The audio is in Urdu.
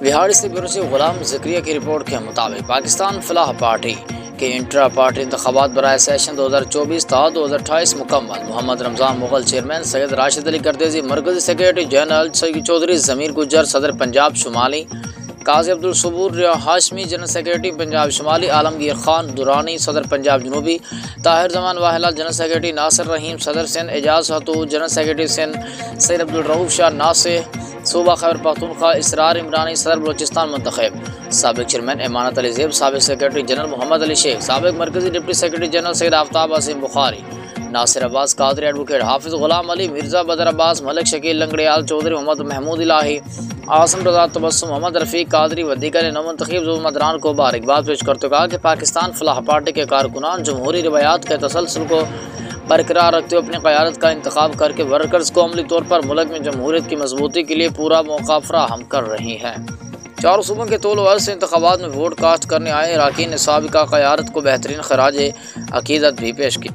بہار سے بیورو چیف غلام ذکریہ کی رپورٹ کے مطابق پاکستان فلاح پارٹی کے انٹرا پارٹی انتخابات برائے سیشن 2024 تا 2028 مکمل۔ محمد رمضان مغل چیئرمین، سید راشد علی گردیزی مرکزی سیکریٹری جنرل، سید چودھری ضمیر گجر صدر پنجاب شمالی، قاضی عبدالصبور ہاشمی جنرل سیکریٹری پنجاب شمالی، عالمگیر خان درانی صدر پنجاب جنوبی، طاہر زمان واحلال جنرل سیکریٹری، ناصر رحیم صدر سندھ، اعجاز ہتو جنرل سیکریٹری سندھ، سید عبدالرؤف شاہ ناصح صوبہ خیبر پختونخوا، اسرار عمرانی صدر بلوچستان منتخب۔ سابق چیئرمین امانت علی زیب، سابق سیکریٹری جنرل محمد علی شیخ، سابق مرکزی ڈپٹی سیکریٹری جنرل سید آفتاب عظیم بخاری، ناصر عباس قادری ایڈوکیٹ، حافظ غلام علی، مرزا بدر عباس، ملک شکیل لنگڑیال چودھری، محمد محمود الہی، عاصم رضا تبسم، محمد رفیق قادری و دیگر نومنتخب ممبران کو مبارکباد پیش کرتے کہا کہ پاکستان فلاح پارٹی کے کارکنان جمہوری روایات کے تسلسل کو برقرار رکھتے ہوئے اپنی قیادت کا انتخاب کر کے ورکرز کو عملی طور پر ملک میں جمہوریت کی مضبوطی کے لیے پورا موقع فراہم کر رہی ہیں۔ چاروں صوبوں کے طول و عرض سے انتخابات میں ووٹ کاسٹ کرنے آئے اراکین نے سابقہ قیادت کو بہترین خراج عقیدت بھی پیش کی۔